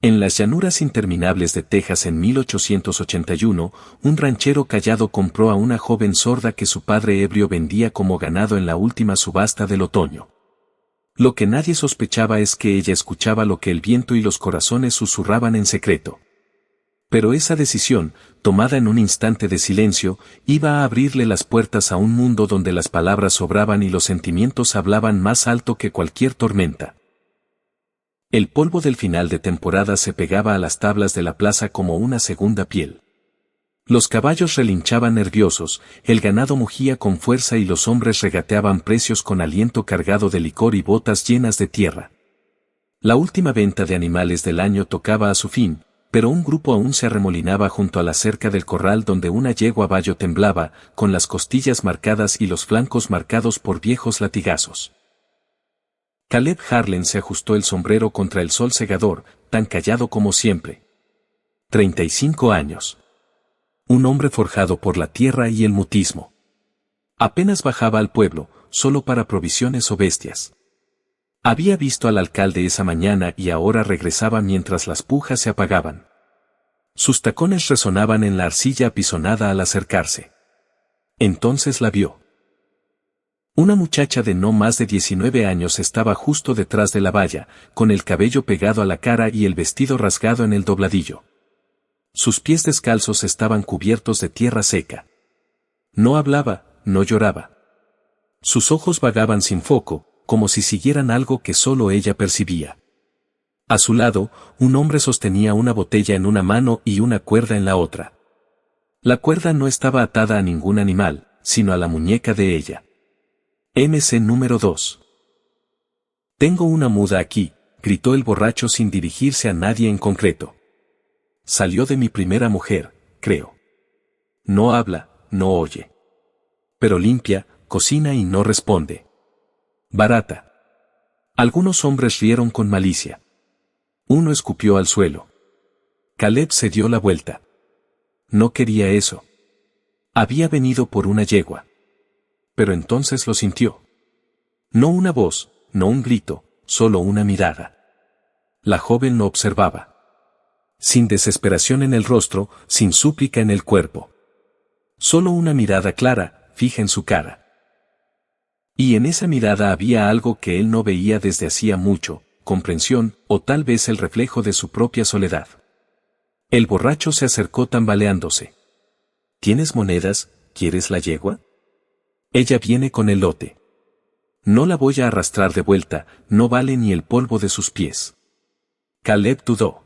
En las llanuras interminables de Texas en 1881, un ranchero callado compró a una joven sorda que su padre ebrio vendía como ganado en la última subasta del otoño. Lo que nadie sospechaba es que ella escuchaba lo que el viento y los corazones susurraban en secreto. Pero esa decisión, tomada en un instante de silencio, iba a abrirle las puertas a un mundo donde las palabras sobraban y los sentimientos hablaban más alto que cualquier tormenta. El polvo del final de temporada se pegaba a las tablas de la plaza como una segunda piel. Los caballos relinchaban nerviosos, el ganado mugía con fuerza y los hombres regateaban precios con aliento cargado de licor y botas llenas de tierra. La última venta de animales del año tocaba a su fin, pero un grupo aún se arremolinaba junto a la cerca del corral donde una yegua bayo temblaba, con las costillas marcadas y los flancos marcados por viejos latigazos. Caleb Harlan se ajustó el sombrero contra el sol cegador, tan callado como siempre. 35 años. Un hombre forjado por la tierra y el mutismo. Apenas bajaba al pueblo, solo para provisiones o bestias. Había visto al alcalde esa mañana y ahora regresaba mientras las pujas se apagaban. Sus tacones resonaban en la arcilla apisonada al acercarse. Entonces la vio. Una muchacha de no más de 19 años estaba justo detrás de la valla, con el cabello pegado a la cara y el vestido rasgado en el dobladillo. Sus pies descalzos estaban cubiertos de tierra seca. No hablaba, no lloraba. Sus ojos vagaban sin foco, como si siguieran algo que solo ella percibía. A su lado, un hombre sostenía una botella en una mano y una cuerda en la otra. La cuerda no estaba atada a ningún animal, sino a la muñeca de ella. MC número 2. Tengo una muda aquí, gritó el borracho sin dirigirse a nadie en concreto. Salió de mi primera mujer, creo. No habla, no oye. Pero limpia, cocina y no responde. Barata. Algunos hombres rieron con malicia. Uno escupió al suelo. Caleb se dio la vuelta. No quería eso. Había venido por una yegua. Pero entonces lo sintió. No una voz, no un grito, solo una mirada. La joven lo observaba. Sin desesperación en el rostro, sin súplica en el cuerpo. Solo una mirada clara, fija en su cara. Y en esa mirada había algo que él no veía desde hacía mucho, comprensión, o tal vez el reflejo de su propia soledad. El borracho se acercó tambaleándose. ¿Tienes monedas? ¿Quieres la yegua? Ella viene con el lote. No la voy a arrastrar de vuelta, no vale ni el polvo de sus pies. Caleb dudó.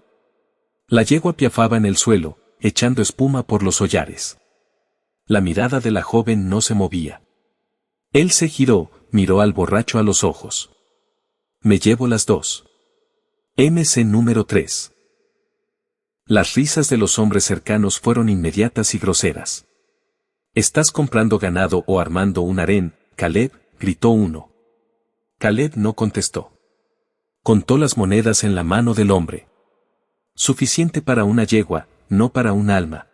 La yegua piafaba en el suelo, echando espuma por los hollares. La mirada de la joven no se movía. Él se giró, miró al borracho a los ojos. Me llevo las dos. MC número 3. Las risas de los hombres cercanos fueron inmediatas y groseras. ¿Estás comprando ganado o armando un harén, Caleb?, gritó uno. Caleb no contestó. Contó las monedas en la mano del hombre. Suficiente para una yegua, no para un alma.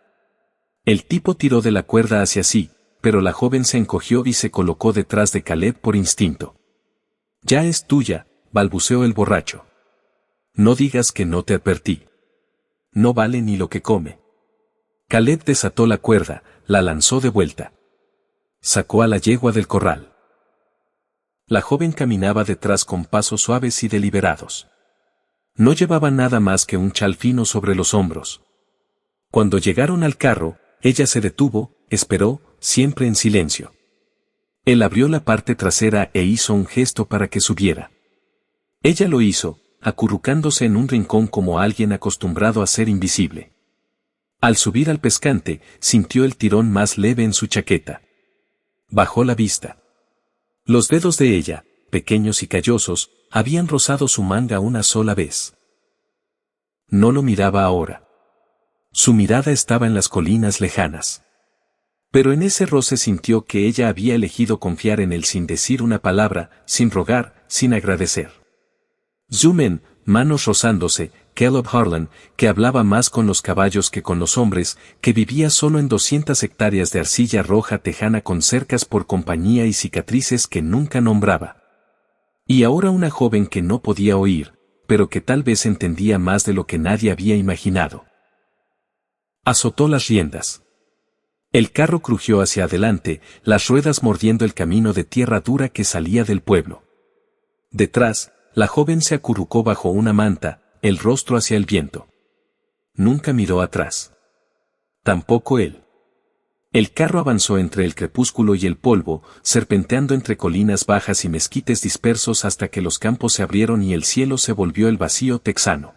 El tipo tiró de la cuerda hacia sí, pero la joven se encogió y se colocó detrás de Caleb por instinto. Ya es tuya, balbuceó el borracho. No digas que no te advertí. No vale ni lo que come. Caleb desató la cuerda, la lanzó de vuelta. Sacó a la yegua del corral. La joven caminaba detrás con pasos suaves y deliberados. No llevaba nada más que un chal fino sobre los hombros. Cuando llegaron al carro, ella se detuvo, esperó, siempre en silencio. Él abrió la parte trasera e hizo un gesto para que subiera. Ella lo hizo, acurrucándose en un rincón como alguien acostumbrado a ser invisible. Al subir al pescante, sintió el tirón más leve en su chaqueta. Bajó la vista. Los dedos de ella, pequeños y callosos, habían rozado su manga una sola vez. No lo miraba ahora. Su mirada estaba en las colinas lejanas. Pero en ese roce sintió que ella había elegido confiar en él sin decir una palabra, sin rogar, sin agradecer. Zoomen, manos rozándose, Caleb Harlan, que hablaba más con los caballos que con los hombres, que vivía solo en 200 hectáreas de arcilla roja tejana con cercas por compañía y cicatrices que nunca nombraba. Y ahora una joven que no podía oír, pero que tal vez entendía más de lo que nadie había imaginado. Azotó las riendas. El carro crujió hacia adelante, las ruedas mordiendo el camino de tierra dura que salía del pueblo. Detrás, la joven se acurrucó bajo una manta, el rostro hacia el viento. Nunca miró atrás. Tampoco él. El carro avanzó entre el crepúsculo y el polvo, serpenteando entre colinas bajas y mezquites dispersos hasta que los campos se abrieron y el cielo se volvió el vacío texano.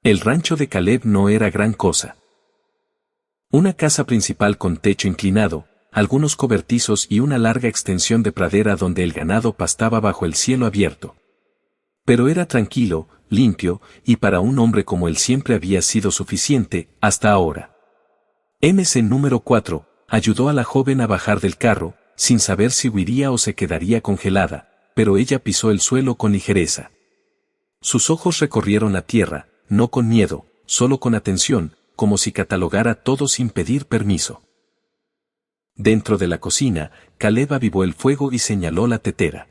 El rancho de Caleb no era gran cosa. Una casa principal con techo inclinado, algunos cobertizos y una larga extensión de pradera donde el ganado pastaba bajo el cielo abierto. Pero era tranquilo, limpio, y para un hombre como él siempre había sido suficiente, hasta ahora. MC número 4, ayudó a la joven a bajar del carro, sin saber si huiría o se quedaría congelada, pero ella pisó el suelo con ligereza. Sus ojos recorrieron la tierra, no con miedo, solo con atención, como si catalogara todo sin pedir permiso. Dentro de la cocina, Caleb avivó el fuego y señaló la tetera.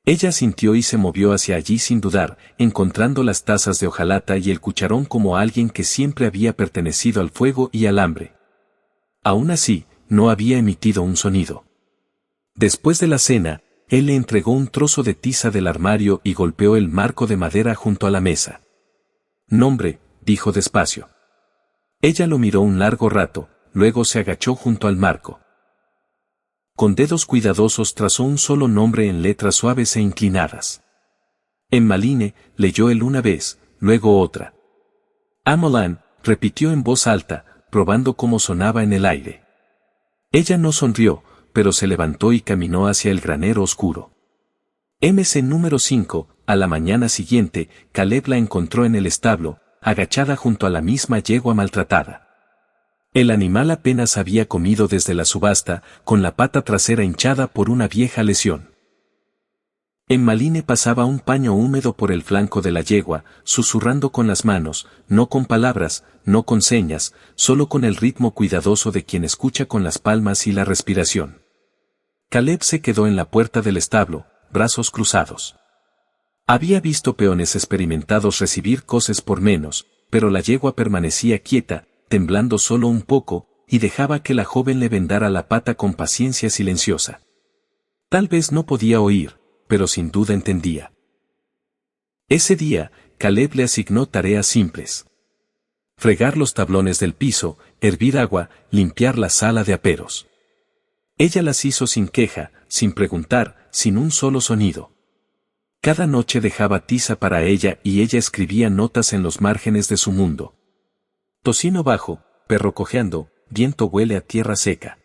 Ella sintió y se movió hacia allí sin dudar, encontrando las tazas de hojalata y el cucharón como alguien que siempre había pertenecido al fuego y al hambre. Aún así, no había emitido un sonido. Después de la cena, él le entregó un trozo de tiza del armario y golpeó el marco de madera junto a la mesa. «Nombre», dijo despacio. Ella lo miró un largo rato, luego se agachó junto al marco. Con dedos cuidadosos trazó un solo nombre en letras suaves e inclinadas. Emmeline, leyó él una vez, luego otra. Amolan, repitió en voz alta, probando cómo sonaba en el aire. Ella no sonrió, pero se levantó y caminó hacia el granero oscuro. MC número 5, a la mañana siguiente, Caleb la encontró en el establo, agachada junto a la misma yegua maltratada. El animal apenas había comido desde la subasta, con la pata trasera hinchada por una vieja lesión. Emmeline pasaba un paño húmedo por el flanco de la yegua, susurrando con las manos, no con palabras, no con señas, solo con el ritmo cuidadoso de quien escucha con las palmas y la respiración. Caleb se quedó en la puerta del establo, brazos cruzados. Había visto peones experimentados recibir coces por menos, pero la yegua permanecía quieta, temblando solo un poco, y dejaba que la joven le vendara la pata con paciencia silenciosa. Tal vez no podía oír, pero sin duda entendía. Ese día, Caleb le asignó tareas simples. Fregar los tablones del piso, hervir agua, limpiar la sala de aperos. Ella las hizo sin queja, sin preguntar, sin un solo sonido. Cada noche dejaba tiza para ella y ella escribía notas en los márgenes de su mundo. Tocino bajo, perro cojeando, viento huele a tierra seca.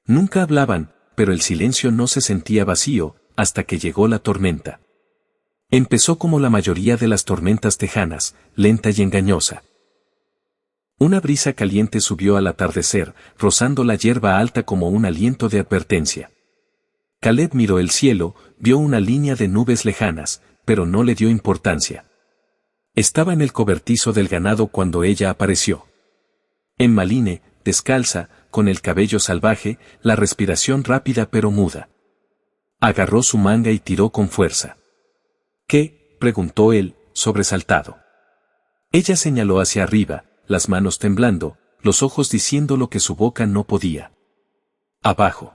Nunca hablaban, pero el silencio no se sentía vacío, hasta que llegó la tormenta. Empezó como la mayoría de las tormentas tejanas, lenta y engañosa. Una brisa caliente subió al atardecer, rozando la hierba alta como un aliento de advertencia. Caleb miró el cielo, vio una línea de nubes lejanas, pero no le dio importancia. Estaba en el cobertizo del ganado cuando ella apareció. Emmeline, descalza, con el cabello salvaje, la respiración rápida pero muda. Agarró su manga y tiró con fuerza. ¿Qué?, preguntó él, sobresaltado. Ella señaló hacia arriba, las manos temblando, los ojos diciendo lo que su boca no podía. Abajo.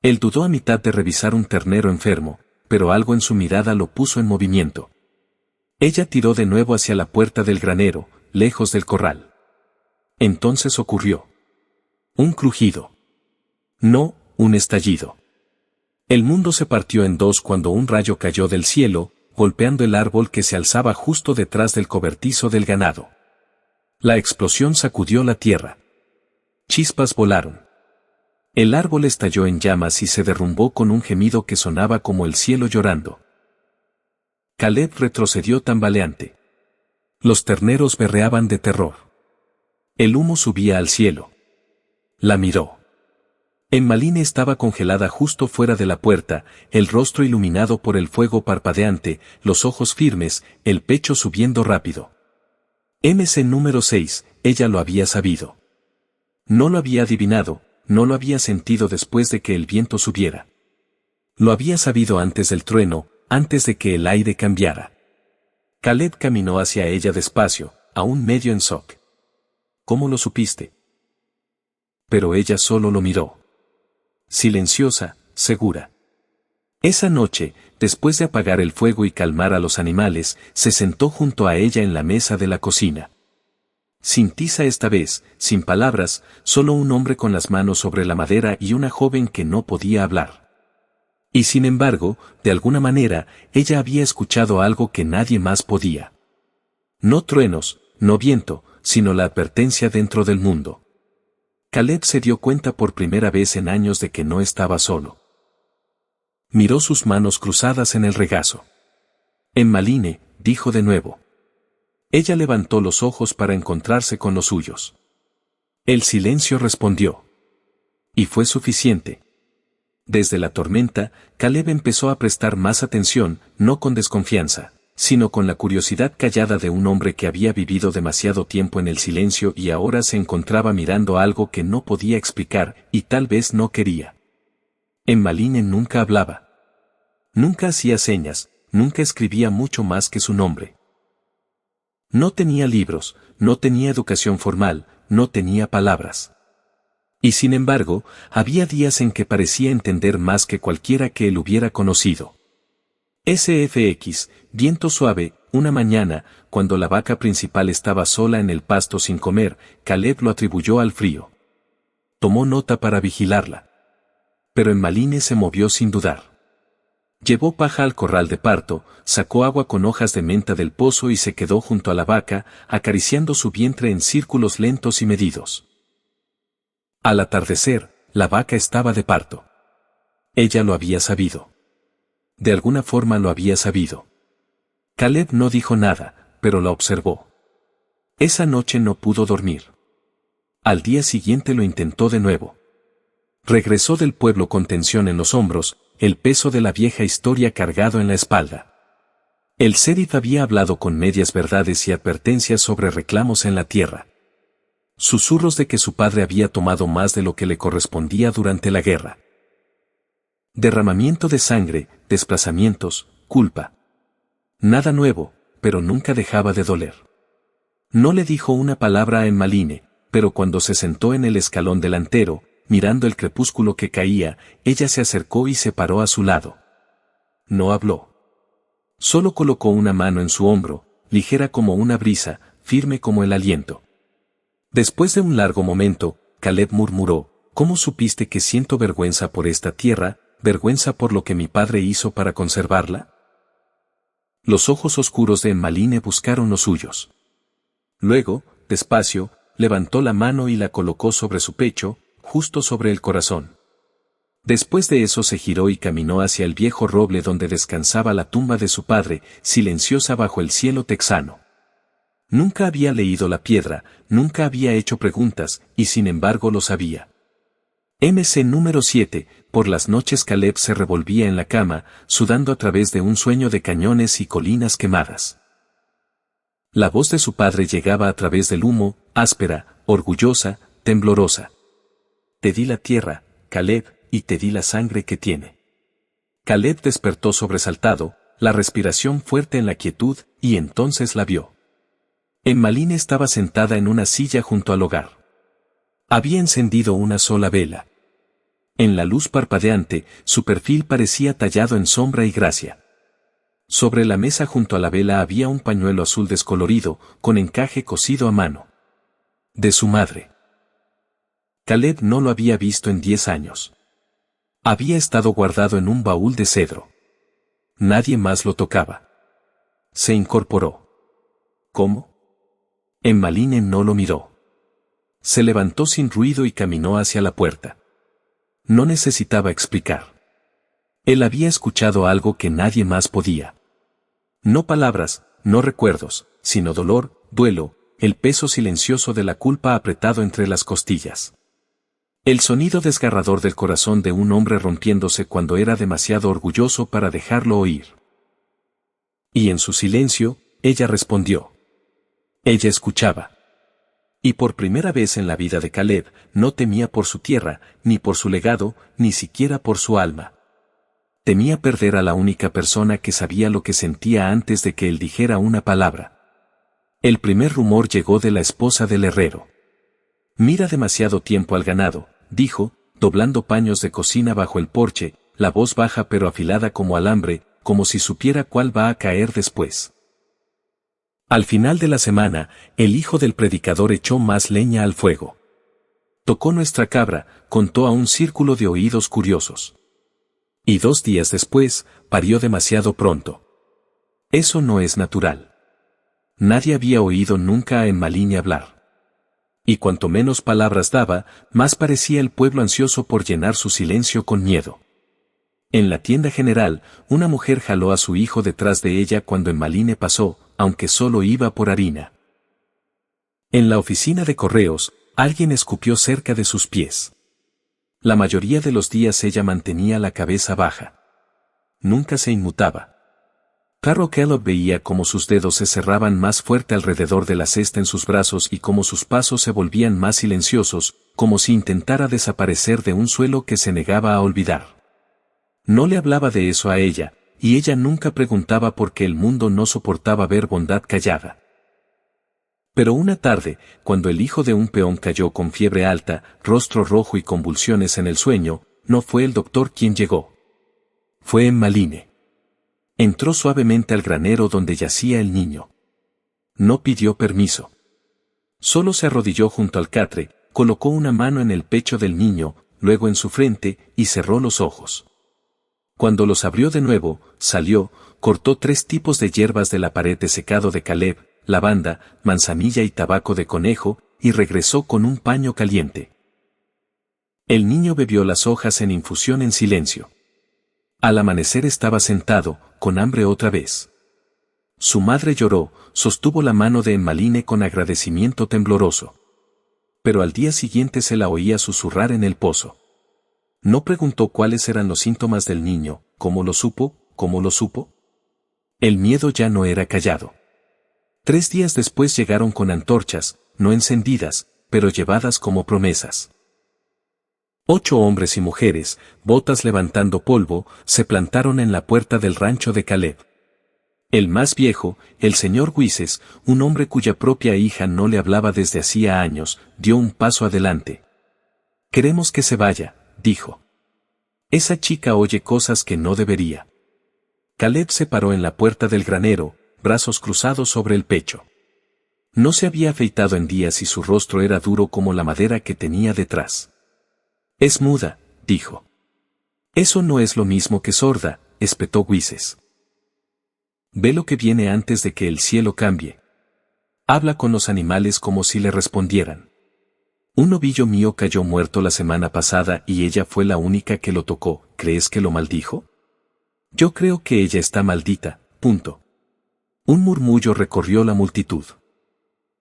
Él dudó a mitad de revisar un ternero enfermo, pero algo en su mirada lo puso en movimiento. Ella tiró de nuevo hacia la puerta del granero, lejos del corral. Entonces ocurrió. Un crujido. No, un estallido. El mundo se partió en dos cuando un rayo cayó del cielo, golpeando el árbol que se alzaba justo detrás del cobertizo del ganado. La explosión sacudió la tierra. Chispas volaron. El árbol estalló en llamas y se derrumbó con un gemido que sonaba como el cielo llorando. Caleb retrocedió tambaleante. Los terneros berreaban de terror. El humo subía al cielo. La miró. Emmeline estaba congelada justo fuera de la puerta, el rostro iluminado por el fuego parpadeante, los ojos firmes, el pecho subiendo rápido. MC número 6, ella lo había sabido. No lo había adivinado, no lo había sentido después de que el viento subiera. Lo había sabido antes del trueno, antes de que el aire cambiara. Caleb caminó hacia ella despacio, aún medio en shock. ¿Cómo lo supiste? Pero ella solo lo miró. Silenciosa, segura. Esa noche, después de apagar el fuego y calmar a los animales, se sentó junto a ella en la mesa de la cocina. Sin tiza esta vez, sin palabras, solo un hombre con las manos sobre la madera y una joven que no podía hablar. Y sin embargo, de alguna manera, ella había escuchado algo que nadie más podía. No truenos, no viento, sino la advertencia dentro del mundo. Caleb se dio cuenta por primera vez en años de que no estaba solo. Miró sus manos cruzadas en el regazo. Emmaline, dijo de nuevo. Ella levantó los ojos para encontrarse con los suyos. El silencio respondió. Y fue suficiente. Desde la tormenta, Caleb empezó a prestar más atención, no con desconfianza, sino con la curiosidad callada de un hombre que había vivido demasiado tiempo en el silencio y ahora se encontraba mirando algo que no podía explicar y tal vez no quería. Emmaline nunca hablaba. Nunca hacía señas, nunca escribía mucho más que su nombre. No tenía libros, no tenía educación formal, no tenía palabras. Y sin embargo, había días en que parecía entender más que cualquiera que él hubiera conocido. SFX, viento suave, una mañana, cuando la vaca principal estaba sola en el pasto sin comer, Caleb lo atribuyó al frío. Tomó nota para vigilarla. Pero Emmaline se movió sin dudar. Llevó paja al corral de parto, sacó agua con hojas de menta del pozo y se quedó junto a la vaca, acariciando su vientre en círculos lentos y medidos. Al atardecer, la vaca estaba de parto. Ella lo había sabido. De alguna forma lo había sabido. Caleb no dijo nada, pero la observó. Esa noche no pudo dormir. Al día siguiente lo intentó de nuevo. Regresó del pueblo con tensión en los hombros, el peso de la vieja historia cargado en la espalda. El sheriff había hablado con medias verdades y advertencias sobre reclamos en la tierra. Susurros de que su padre había tomado más de lo que le correspondía durante la guerra. Derramamiento de sangre, desplazamientos, culpa. Nada nuevo, pero nunca dejaba de doler. No le dijo una palabra a Emmaline, pero cuando se sentó en el escalón delantero, mirando el crepúsculo que caía, ella se acercó y se paró a su lado. No habló. Solo colocó una mano en su hombro, ligera como una brisa, firme como el aliento. Después de un largo momento, Caleb murmuró, ¿cómo supiste que siento vergüenza por esta tierra, vergüenza por lo que mi padre hizo para conservarla? Los ojos oscuros de Emmaline buscaron los suyos. Luego, despacio, levantó la mano y la colocó sobre su pecho, justo sobre el corazón. Después de eso se giró y caminó hacia el viejo roble donde descansaba la tumba de su padre, silenciosa bajo el cielo texano. Nunca había leído la piedra, nunca había hecho preguntas, y sin embargo lo sabía. MC número 7, por las noches Caleb se revolvía en la cama, sudando a través de un sueño de cañones y colinas quemadas. La voz de su padre llegaba a través del humo, áspera, orgullosa, temblorosa. Te di la tierra, Caleb, y te di la sangre que tiene. Caleb despertó sobresaltado, la respiración fuerte en la quietud, y entonces la vio. Emmaline estaba sentada en una silla junto al hogar. Había encendido una sola vela. En la luz parpadeante, su perfil parecía tallado en sombra y gracia. Sobre la mesa junto a la vela había un pañuelo azul descolorido, con encaje cosido a mano. De su madre. Caleb no lo había visto en 10 años. Había estado guardado en un baúl de cedro. Nadie más lo tocaba. Se incorporó. ¿Cómo? Emmaline no lo miró. Se levantó sin ruido y caminó hacia la puerta. No necesitaba explicar. Él había escuchado algo que nadie más podía. No palabras, no recuerdos, sino dolor, duelo, el peso silencioso de la culpa apretado entre las costillas. El sonido desgarrador del corazón de un hombre rompiéndose cuando era demasiado orgulloso para dejarlo oír. Y en su silencio, ella respondió. Ella escuchaba. Y por primera vez en la vida de Caleb, no temía por su tierra, ni por su legado, ni siquiera por su alma. Temía perder a la única persona que sabía lo que sentía antes de que él dijera una palabra. El primer rumor llegó de la esposa del herrero. Mira demasiado tiempo al ganado, dijo, doblando paños de cocina bajo el porche, la voz baja pero afilada como alambre, como si supiera cuál va a caer después. Al final de la semana, el hijo del predicador echó más leña al fuego. Tocó nuestra cabra, contó a un círculo de oídos curiosos. Y 2 días después, parió demasiado pronto. Eso no es natural. Nadie había oído nunca a Emmaline hablar. Y cuanto menos palabras daba, más parecía el pueblo ansioso por llenar su silencio con miedo. En la tienda general, una mujer jaló a su hijo detrás de ella cuando Emmaline pasó, aunque solo iba por harina. En la oficina de correos, alguien escupió cerca de sus pies. La mayoría de los días ella mantenía la cabeza baja. Nunca se inmutaba. Carol Kellogg veía cómo sus dedos se cerraban más fuerte alrededor de la cesta en sus brazos y cómo sus pasos se volvían más silenciosos, como si intentara desaparecer de un suelo que se negaba a olvidar. No le hablaba de eso a ella, y ella nunca preguntaba por qué el mundo no soportaba ver bondad callada. Pero una tarde, cuando el hijo de un peón cayó con fiebre alta, rostro rojo y convulsiones en el sueño, no fue el doctor quien llegó. Fue Emmaline. Entró suavemente al granero donde yacía el niño. No pidió permiso. Solo se arrodilló junto al catre, colocó una mano en el pecho del niño, luego en su frente, y cerró los ojos. Cuando los abrió de nuevo, salió, cortó 3 tipos de hierbas de la pared de secado de Caleb, lavanda, manzanilla y tabaco de conejo, y regresó con un paño caliente. El niño bebió las hojas en infusión en silencio. Al amanecer estaba sentado, con hambre otra vez. Su madre lloró, sostuvo la mano de Emmaline con agradecimiento tembloroso. Pero al día siguiente se la oía susurrar en el pozo. No preguntó cuáles eran los síntomas del niño, ¿cómo lo supo? ¿Cómo lo supo? El miedo ya no era callado. 3 días después llegaron con antorchas, no encendidas, pero llevadas como promesas. 8 hombres y mujeres, botas levantando polvo, se plantaron en la puerta del rancho de Caleb. El más viejo, el señor Wises, un hombre cuya propia hija no le hablaba desde hacía años, dio un paso adelante. «Queremos que se vaya», dijo. «Esa chica oye cosas que no debería». Caleb se paró en la puerta del granero, brazos cruzados sobre el pecho. No se había afeitado en días y su rostro era duro como la madera que tenía detrás. «Es muda», dijo. «Eso no es lo mismo que sorda», espetó Wises. «Ve lo que viene antes de que el cielo cambie. Habla con los animales como si le respondieran. Un novillo mío cayó muerto la semana pasada y ella fue la única que lo tocó, ¿crees que lo maldijo? Yo creo que ella está maldita, punto». Un murmullo recorrió la multitud.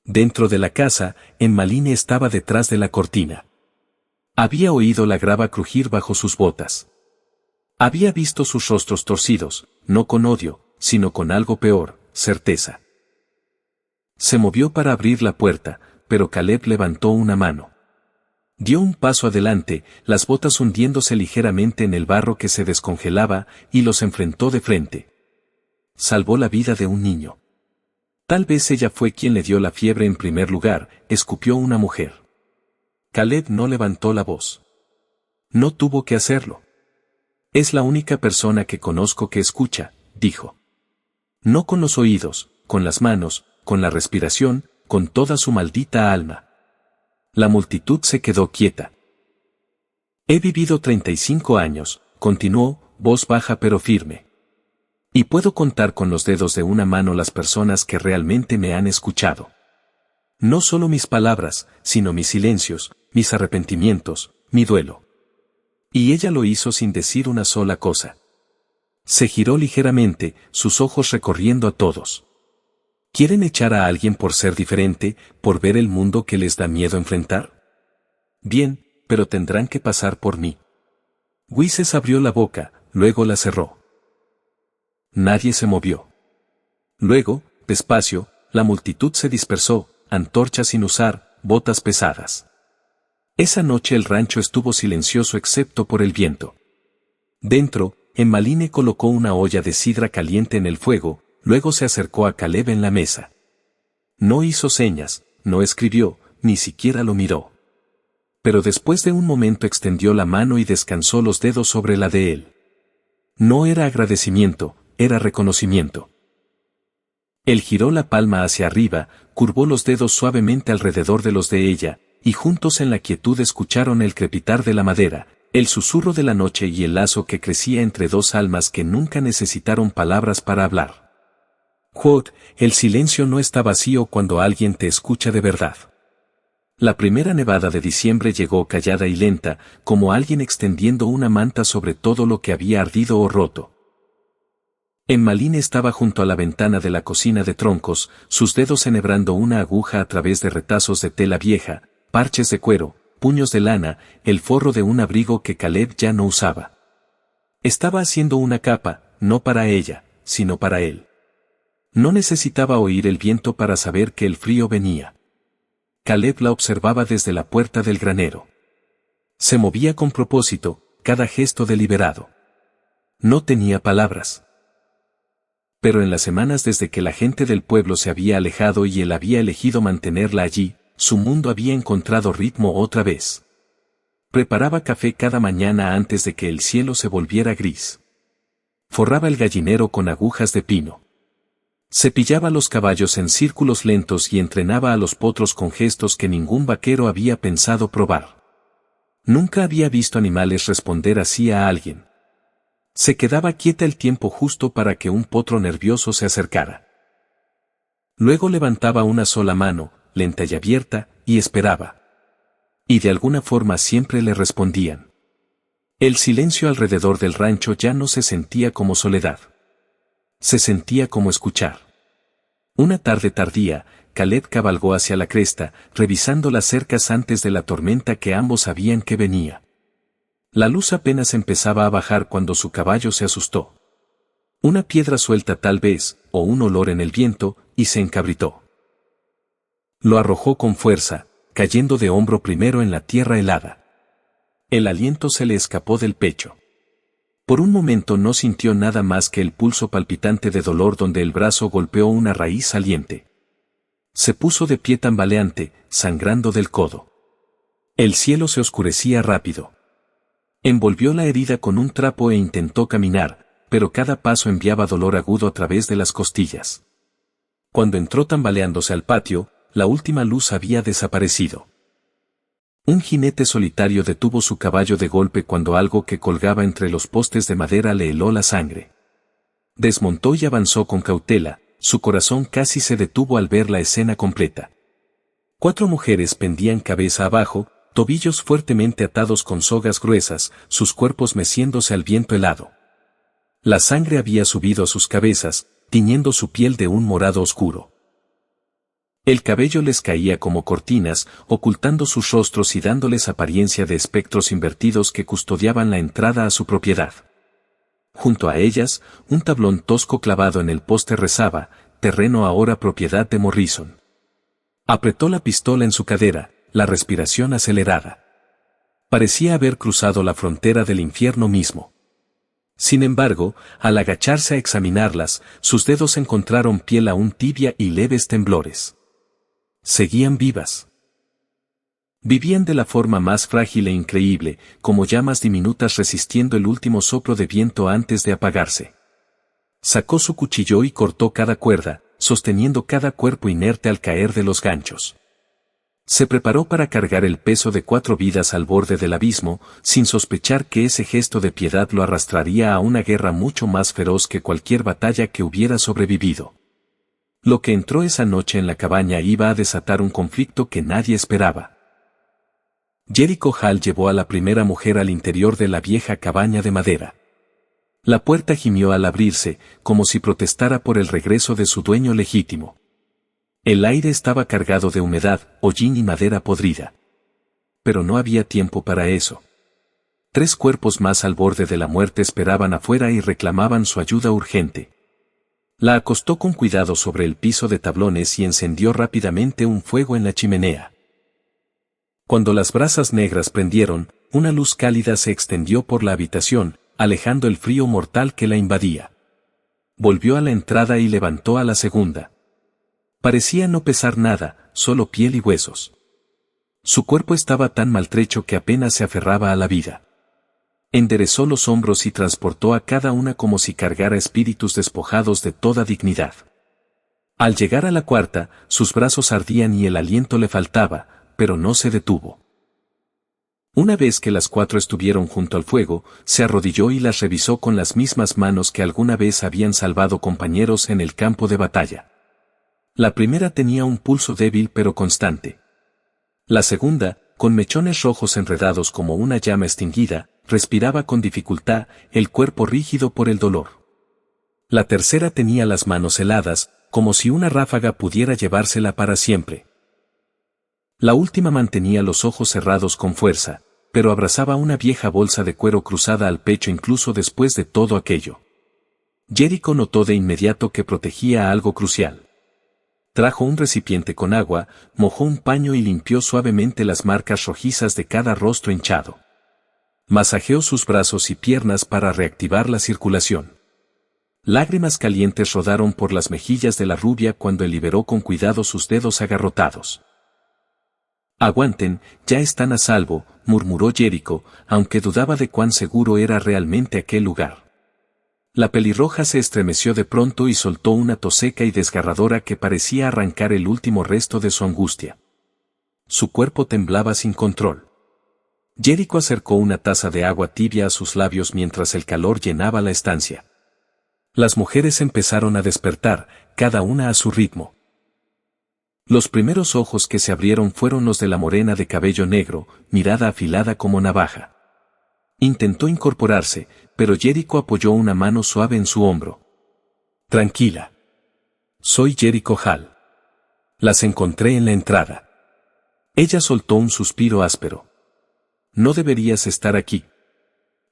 Dentro de la casa, Emmaline estaba detrás de la cortina. Había oído la grava crujir bajo sus botas. Había visto sus rostros torcidos, no con odio, sino con algo peor, certeza. Se movió para abrir la puerta, pero Caleb levantó una mano. Dio un paso adelante, las botas hundiéndose ligeramente en el barro que se descongelaba, y los enfrentó de frente. Salvó la vida de un niño. Tal vez ella fue quien le dio la fiebre en primer lugar, escupió una mujer. Caleb no levantó la voz. No tuvo que hacerlo. Es la única persona que conozco que escucha, dijo. No con los oídos, con las manos, con la respiración, con toda su maldita alma. La multitud se quedó quieta. He vivido 35 años, continuó, voz baja pero firme. Y puedo contar con los dedos de una mano las personas que realmente me han escuchado. No solo mis palabras, sino mis silencios, mis arrepentimientos, mi duelo. Y ella lo hizo sin decir una sola cosa. Se giró ligeramente, sus ojos recorriendo a todos. ¿Quieren echar a alguien por ser diferente, por ver el mundo que les da miedo enfrentar? Bien, pero tendrán que pasar por mí. Wises abrió la boca, luego la cerró. Nadie se movió. Luego, despacio, la multitud se dispersó, antorchas sin usar, botas pesadas. Esa noche el rancho estuvo silencioso excepto por el viento. Dentro, Emmeline colocó una olla de sidra caliente en el fuego, luego se acercó a Caleb en la mesa. No hizo señas, no escribió, ni siquiera lo miró. Pero después de un momento extendió la mano y descansó los dedos sobre la de él. No era agradecimiento, era reconocimiento. Él giró la palma hacia arriba, curvó los dedos suavemente alrededor de los de ella, y juntos en la quietud escucharon el crepitar de la madera, el susurro de la noche y el lazo que crecía entre dos almas que nunca necesitaron palabras para hablar. Quote, el silencio no está vacío cuando alguien te escucha de verdad. La primera nevada de diciembre llegó callada y lenta, como alguien extendiendo una manta sobre todo lo que había ardido o roto. Emmeline estaba junto a la ventana de la cocina de troncos, sus dedos enhebrando una aguja a través de retazos de tela vieja, parches de cuero, puños de lana, el forro de un abrigo que Caleb ya no usaba. Estaba haciendo una capa, no para ella, sino para él. No necesitaba oír el viento para saber que el frío venía. Caleb la observaba desde la puerta del granero. Se movía con propósito, cada gesto deliberado. No tenía palabras. Pero en las semanas desde que la gente del pueblo se había alejado y él había elegido mantenerla allí, su mundo había encontrado ritmo otra vez. Preparaba café cada mañana antes de que el cielo se volviera gris. Forraba el gallinero con agujas de pino. Cepillaba los caballos en círculos lentos y entrenaba a los potros con gestos que ningún vaquero había pensado probar. Nunca había visto animales responder así a alguien. Se quedaba quieta el tiempo justo para que un potro nervioso se acercara. Luego levantaba una sola mano, lenta y abierta, y esperaba. Y de alguna forma siempre le respondían. El silencio alrededor del rancho ya no se sentía como soledad. Se sentía como escuchar. Una tarde tardía, Caleb cabalgó hacia la cresta, revisando las cercas antes de la tormenta que ambos sabían que venía. La luz apenas empezaba a bajar cuando su caballo se asustó. Una piedra suelta tal vez, o un olor en el viento, y se encabritó. Lo arrojó con fuerza, cayendo de hombro primero en la tierra helada. El aliento se le escapó del pecho. Por un momento no sintió nada más que el pulso palpitante de dolor donde el brazo golpeó una raíz saliente. Se puso de pie tambaleante, sangrando del codo. El cielo se oscurecía rápido. Envolvió la herida con un trapo e intentó caminar, pero cada paso enviaba dolor agudo a través de las costillas. Cuando entró tambaleándose al patio, la última luz había desaparecido. Un jinete solitario detuvo su caballo de golpe cuando algo que colgaba entre los postes de madera le heló la sangre. Desmontó y avanzó con cautela, su corazón casi se detuvo al ver la escena completa. 4 mujeres pendían cabeza abajo, tobillos fuertemente atados con sogas gruesas, sus cuerpos meciéndose al viento helado. La sangre había subido a sus cabezas, tiñendo su piel de un morado oscuro. El cabello les caía como cortinas, ocultando sus rostros y dándoles apariencia de espectros invertidos que custodiaban la entrada a su propiedad. Junto a ellas, un tablón tosco clavado en el poste rezaba, terreno ahora propiedad de Morrison. Apretó la pistola en su cadera, la respiración acelerada. Parecía haber cruzado la frontera del infierno mismo. Sin embargo, al agacharse a examinarlas, sus dedos encontraron piel aún tibia y leves temblores. Seguían vivas. Vivían de la forma más frágil e increíble, como llamas diminutas resistiendo el último soplo de viento antes de apagarse. Sacó su cuchillo y cortó cada cuerda, sosteniendo cada cuerpo inerte al caer de los ganchos. Se preparó para cargar el peso de 4 vidas al borde del abismo, sin sospechar que ese gesto de piedad lo arrastraría a una guerra mucho más feroz que cualquier batalla que hubiera sobrevivido. Lo que entró esa noche en la cabaña iba a desatar un conflicto que nadie esperaba. Jericho Hall llevó a la primera mujer al interior de la vieja cabaña de madera. La puerta gimió al abrirse, como si protestara por el regreso de su dueño legítimo. El aire estaba cargado de humedad, hollín y madera podrida. Pero no había tiempo para eso. 3 cuerpos más al borde de la muerte esperaban afuera y reclamaban su ayuda urgente. La acostó con cuidado sobre el piso de tablones y encendió rápidamente un fuego en la chimenea. Cuando las brasas negras prendieron, una luz cálida se extendió por la habitación, alejando el frío mortal que la invadía. Volvió a la entrada y levantó a la segunda. Parecía no pesar nada, solo piel y huesos. Su cuerpo estaba tan maltrecho que apenas se aferraba a la vida. Enderezó los hombros y transportó a cada una como si cargara espíritus despojados de toda dignidad. Al llegar a la cuarta, sus brazos ardían y el aliento le faltaba, pero no se detuvo. Una vez que las 4 estuvieron junto al fuego, se arrodilló y las revisó con las mismas manos que alguna vez habían salvado compañeros en el campo de batalla. La primera tenía un pulso débil pero constante. La segunda, con mechones rojos enredados como una llama extinguida, respiraba con dificultad, el cuerpo rígido por el dolor. La tercera tenía las manos heladas, como si una ráfaga pudiera llevársela para siempre. La última mantenía los ojos cerrados con fuerza, pero abrazaba una vieja bolsa de cuero cruzada al pecho incluso después de todo aquello. Jericho notó de inmediato que protegía algo crucial. Trajo un recipiente con agua, mojó un paño y limpió suavemente las marcas rojizas de cada rostro hinchado. Masajeó sus brazos y piernas para reactivar la circulación. Lágrimas calientes rodaron por las mejillas de la rubia cuando él liberó con cuidado sus dedos agarrotados. «Aguanten, ya están a salvo», murmuró Jericho, aunque dudaba de cuán seguro era realmente aquel lugar. La pelirroja se estremeció de pronto y soltó una tos seca y desgarradora que parecía arrancar el último resto de su angustia. Su cuerpo temblaba sin control. Jericho acercó una taza de agua tibia a sus labios mientras el calor llenaba la estancia. Las mujeres empezaron a despertar, cada una a su ritmo. Los primeros ojos que se abrieron fueron los de la morena de cabello negro, mirada afilada como navaja. Intentó incorporarse, pero Jericho apoyó una mano suave en su hombro. «Tranquila. Soy Jericho Hall. Las encontré en la entrada». Ella soltó un suspiro áspero. «No deberías estar aquí.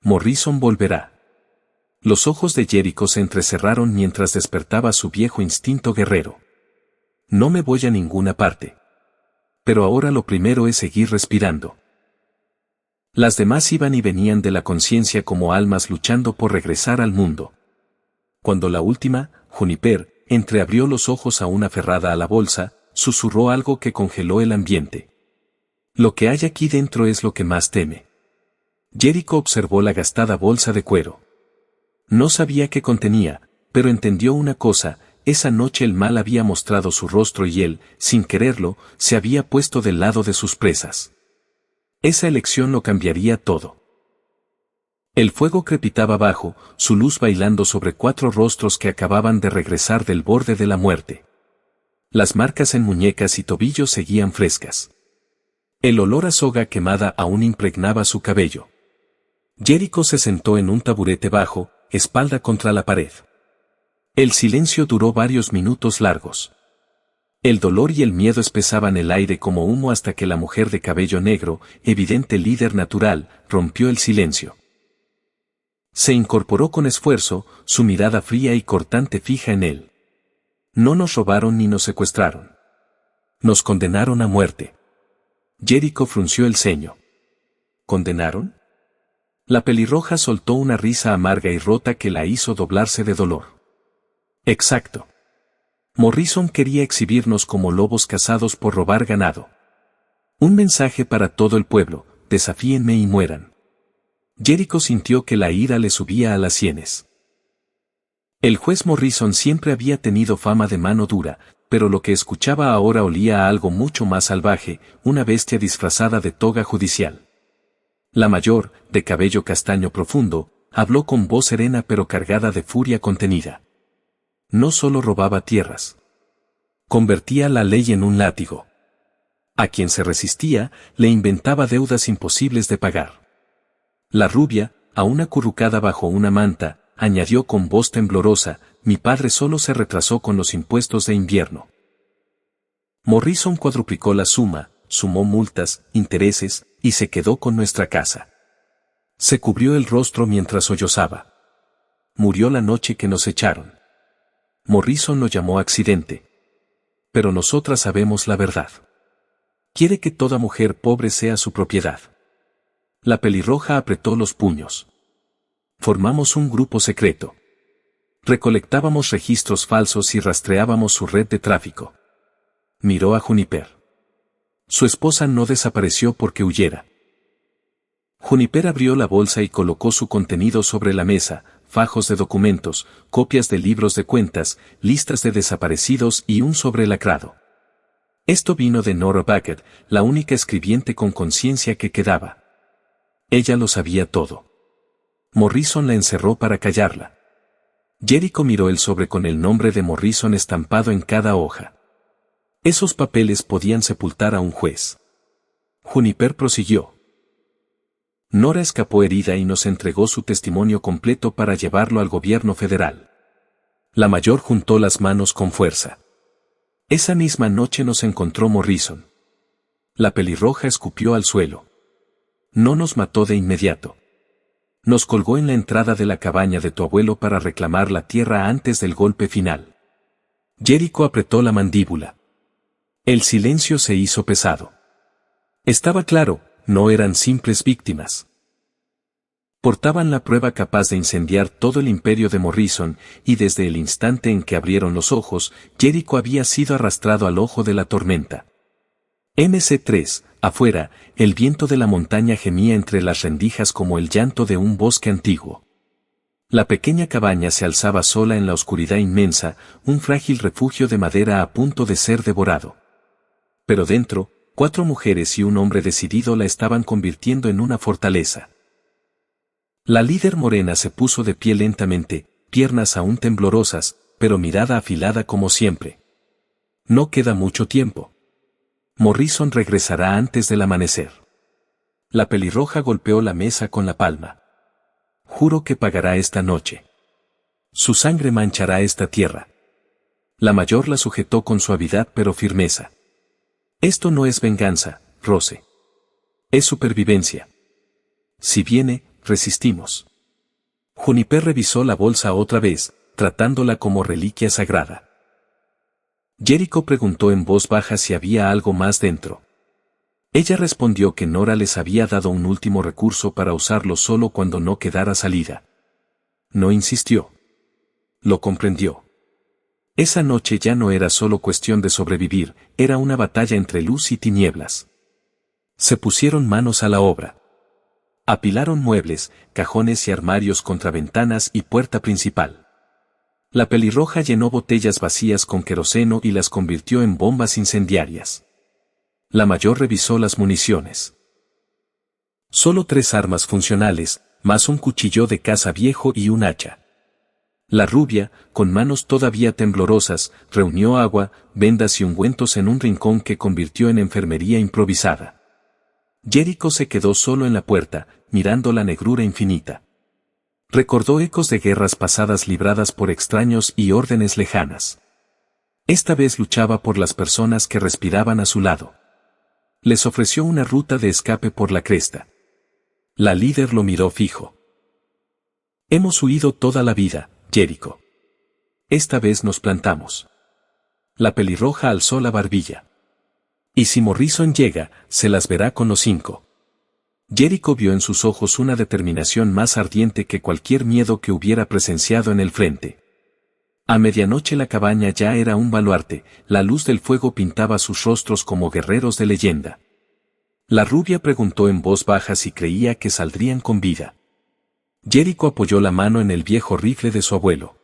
Morrison volverá». Los ojos de Jericho se entrecerraron mientras despertaba su viejo instinto guerrero. «No me voy a ninguna parte. Pero ahora lo primero es seguir respirando». Las demás iban y venían de la conciencia como almas luchando por regresar al mundo. Cuando la última, Juniper, entreabrió los ojos aún aferrada a la bolsa, susurró algo que congeló el ambiente. «Lo que hay aquí dentro es lo que más teme». Jericho observó la gastada bolsa de cuero. No sabía qué contenía, pero entendió una cosa: esa noche el mal había mostrado su rostro y él, sin quererlo, se había puesto del lado de sus presas. Esa elección lo cambiaría todo. El fuego crepitaba abajo, su luz bailando sobre 4 rostros que acababan de regresar del borde de la muerte. Las marcas en muñecas y tobillos seguían frescas. El olor a soga quemada aún impregnaba su cabello. Jericho se sentó en un taburete bajo, espalda contra la pared. El silencio duró varios minutos largos. El dolor y el miedo espesaban el aire como humo hasta que la mujer de cabello negro, evidente líder natural, rompió el silencio. Se incorporó con esfuerzo, su mirada fría y cortante fija en él. «No nos robaron ni nos secuestraron. Nos condenaron a muerte». Jericho frunció el ceño. «¿Condenaron?». La pelirroja soltó una risa amarga y rota que la hizo doblarse de dolor. «Exacto. Morrison quería exhibirnos como lobos cazados por robar ganado. Un mensaje para todo el pueblo: desafíenme y mueran». Jericho sintió que la ira le subía a las sienes. El juez Morrison siempre había tenido fama de mano dura, pero lo que escuchaba ahora olía a algo mucho más salvaje, una bestia disfrazada de toga judicial. La mayor, de cabello castaño profundo, habló con voz serena pero cargada de furia contenida. No solo robaba tierras. Convertía la ley en un látigo. A quien se resistía, le inventaba deudas imposibles de pagar. La rubia, aún acurrucada bajo una manta, añadió con voz temblorosa: «Mi padre solo se retrasó con los impuestos de invierno». Morrison cuadruplicó la suma, sumó multas, intereses, y se quedó con nuestra casa. Se cubrió el rostro mientras sollozaba. «Murió la noche que nos echaron». Morrison lo llamó accidente. Pero nosotras sabemos la verdad. Quiere que toda mujer pobre sea su propiedad. La pelirroja apretó los puños. Formamos un grupo secreto. Recolectábamos registros falsos y rastreábamos su red de tráfico. Miró a Juniper. Su esposa no desapareció porque huyera. Juniper abrió la bolsa y colocó su contenido sobre la mesa: fajos de documentos, copias de libros de cuentas, listas de desaparecidos y un sobre lacrado. Esto vino de Nora Bucket, la única escribiente con conciencia que quedaba. Ella lo sabía todo. Morrison la encerró para callarla. Jericho miró el sobre con el nombre de Morrison estampado en cada hoja. Esos papeles podían sepultar a un juez. Juniper prosiguió. Nora escapó herida y nos entregó su testimonio completo para llevarlo al gobierno federal. La mayor juntó las manos con fuerza. Esa misma noche nos encontró Morrison. La pelirroja escupió al suelo. No nos mató de inmediato. Nos colgó en la entrada de la cabaña de tu abuelo para reclamar la tierra antes del golpe final. Jericho apretó la mandíbula. El silencio se hizo pesado. Estaba claro, no eran simples víctimas. Portaban la prueba capaz de incendiar todo el imperio de Morrison, y desde el instante en que abrieron los ojos, Jericho había sido arrastrado al ojo de la tormenta. MC3, afuera, el viento de la montaña gemía entre las rendijas como el llanto de un bosque antiguo. La pequeña cabaña se alzaba sola en la oscuridad inmensa, un frágil refugio de madera a punto de ser devorado. Pero dentro, 4 mujeres y un hombre decidido la estaban convirtiendo en una fortaleza. La líder morena se puso de pie lentamente, piernas aún temblorosas, pero mirada afilada como siempre. No queda mucho tiempo. Morrison regresará antes del amanecer. La pelirroja golpeó la mesa con la palma. Juro que pagará esta noche. Su sangre manchará esta tierra. La mayor la sujetó con suavidad pero firmeza. Esto no es venganza, Rose. Es supervivencia. Si viene, resistimos. Juniper revisó la bolsa otra vez, tratándola como reliquia sagrada. Jericho preguntó en voz baja si había algo más dentro. Ella respondió que Nora les había dado un último recurso para usarlo solo cuando no quedara salida. No insistió. Lo comprendió. Esa noche ya no era solo cuestión de sobrevivir, era una batalla entre luz y tinieblas. Se pusieron manos a la obra. Apilaron muebles, cajones y armarios contra ventanas y puerta principal. La pelirroja llenó botellas vacías con queroseno y las convirtió en bombas incendiarias. La mayor revisó las municiones. Solo 3 armas funcionales, más un cuchillo de caza viejo y un hacha. La rubia, con manos todavía temblorosas, reunió agua, vendas y ungüentos en un rincón que convirtió en enfermería improvisada. Jericho se quedó solo en la puerta, mirando la negrura infinita. Recordó ecos de guerras pasadas libradas por extraños y órdenes lejanas. Esta vez luchaba por las personas que respiraban a su lado. Les ofreció una ruta de escape por la cresta. La líder lo miró fijo. Hemos huido toda la vida, Jericho. Esta vez nos plantamos. La pelirroja alzó la barbilla. Y si Morrison llega, se las verá con los 5. Jericho vio en sus ojos una determinación más ardiente que cualquier miedo que hubiera presenciado en el frente. A medianoche la cabaña ya era un baluarte, la luz del fuego pintaba sus rostros como guerreros de leyenda. La rubia preguntó en voz baja si creía que saldrían con vida. Jericho apoyó la mano en el viejo rifle de su abuelo.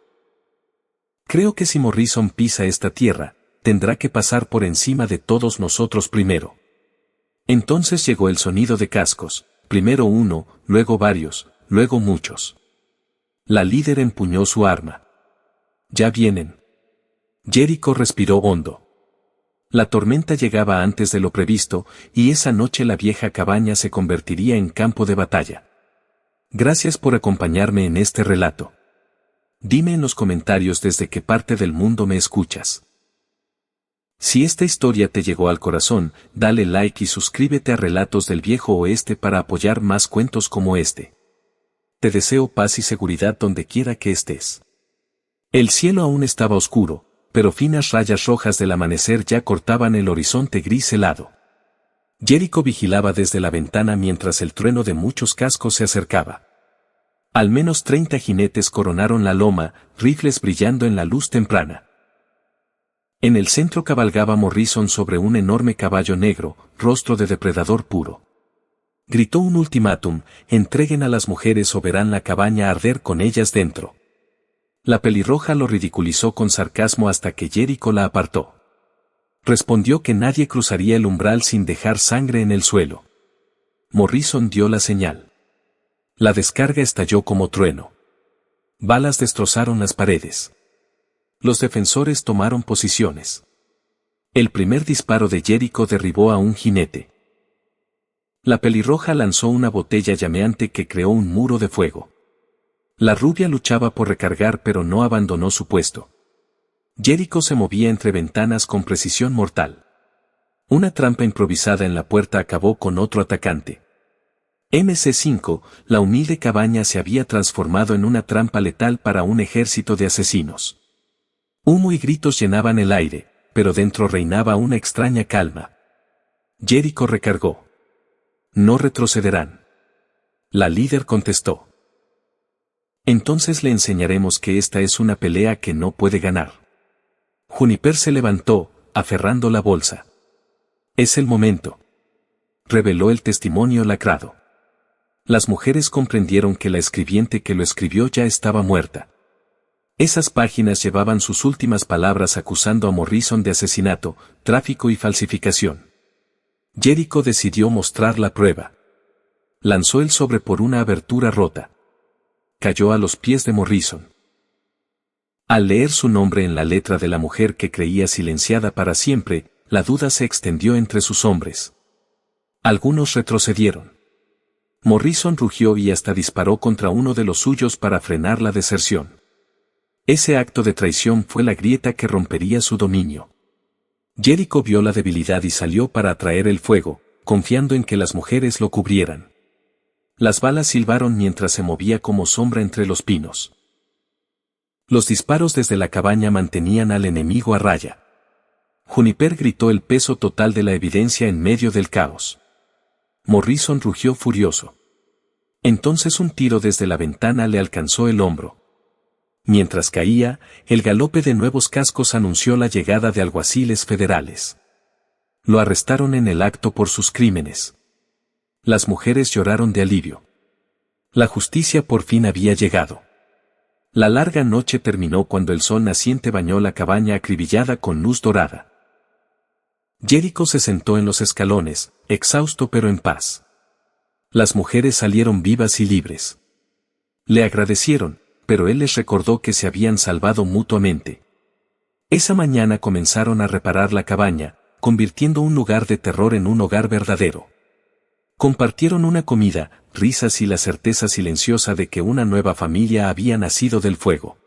Creo que si Morrison pisa esta tierra, tendrá que pasar por encima de todos nosotros primero. Entonces llegó el sonido de cascos, primero uno, luego varios, luego muchos. La líder empuñó su arma. Ya vienen. Jericho respiró hondo. La tormenta llegaba antes de lo previsto, y esa noche la vieja cabaña se convertiría en campo de batalla. Gracias por acompañarme en este relato. Dime en los comentarios desde qué parte del mundo me escuchas. Si esta historia te llegó al corazón, dale like y suscríbete a Relatos del Viejo Oeste para apoyar más cuentos como este. Te deseo paz y seguridad donde quiera que estés. El cielo aún estaba oscuro, pero finas rayas rojas del amanecer ya cortaban el horizonte gris helado. Jericho vigilaba desde la ventana mientras el trueno de muchos cascos se acercaba. Al menos 30 jinetes coronaron la loma, rifles brillando en la luz temprana. En el centro cabalgaba Morrison sobre un enorme caballo negro, rostro de depredador puro. Gritó un ultimátum: entreguen a las mujeres o verán la cabaña arder con ellas dentro. La pelirroja lo ridiculizó con sarcasmo hasta que Jericho la apartó. Respondió que nadie cruzaría el umbral sin dejar sangre en el suelo. Morrison dio la señal. La descarga estalló como trueno. Balas destrozaron las paredes. Los defensores tomaron posiciones. El primer disparo de Jericho derribó a un jinete. La pelirroja lanzó una botella llameante que creó un muro de fuego. La rubia luchaba por recargar pero no abandonó su puesto. Jericho se movía entre ventanas con precisión mortal. Una trampa improvisada en la puerta acabó con otro atacante. MC5, la humilde cabaña se había transformado en una trampa letal para un ejército de asesinos. Humo y gritos llenaban el aire, pero dentro reinaba una extraña calma. Jericho recargó. No retrocederán. La líder contestó. Entonces le enseñaremos que esta es una pelea que no puede ganar. Juniper se levantó, aferrando la bolsa. Es el momento. Reveló el testimonio lacrado. Las mujeres comprendieron que la escribiente que lo escribió ya estaba muerta. Esas páginas llevaban sus últimas palabras acusando a Morrison de asesinato, tráfico y falsificación. Jericho decidió mostrar la prueba. Lanzó el sobre por una abertura rota. Cayó a los pies de Morrison. Al leer su nombre en la letra de la mujer que creía silenciada para siempre, la duda se extendió entre sus hombres. Algunos retrocedieron. Morrison rugió y hasta disparó contra uno de los suyos para frenar la deserción. Ese acto de traición fue la grieta que rompería su dominio. Jericho vio la debilidad y salió para atraer el fuego, confiando en que las mujeres lo cubrieran. Las balas silbaron mientras se movía como sombra entre los pinos. Los disparos desde la cabaña mantenían al enemigo a raya. Juniper gritó el peso total de la evidencia en medio del caos. Morrison rugió furioso. Entonces un tiro desde la ventana le alcanzó el hombro. Mientras caía, el galope de nuevos cascos anunció la llegada de alguaciles federales. Lo arrestaron en el acto por sus crímenes. Las mujeres lloraron de alivio. La justicia por fin había llegado. La larga noche terminó cuando el sol naciente bañó la cabaña acribillada con luz dorada. Jericho se sentó en los escalones, exhausto pero en paz. Las mujeres salieron vivas y libres. Le agradecieron, pero él les recordó que se habían salvado mutuamente. Esa mañana comenzaron a reparar la cabaña, convirtiendo un lugar de terror en un hogar verdadero. Compartieron una comida, risas y la certeza silenciosa de que una nueva familia había nacido del fuego.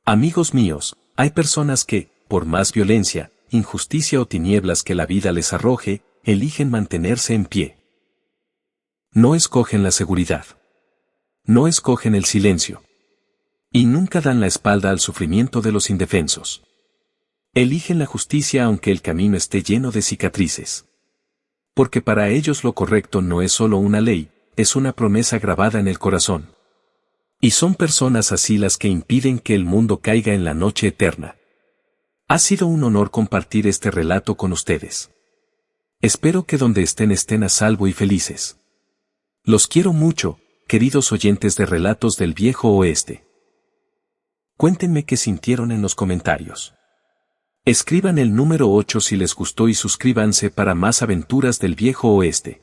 Amigos míos, hay personas que, por más violencia, injusticia o tinieblas que la vida les arroje, eligen mantenerse en pie. No escogen la seguridad. No escogen el silencio. Y nunca dan la espalda al sufrimiento de los indefensos. Eligen la justicia aunque el camino esté lleno de cicatrices. Porque para ellos lo correcto no es solo una ley, es una promesa grabada en el corazón. Y son personas así las que impiden que el mundo caiga en la noche eterna. Ha sido un honor compartir este relato con ustedes. Espero que donde estén a salvo y felices. Los quiero mucho, queridos oyentes de Relatos del Viejo Oeste. Cuéntenme qué sintieron en los comentarios. Escriban el número 8 si les gustó y suscríbanse para más aventuras del Viejo Oeste.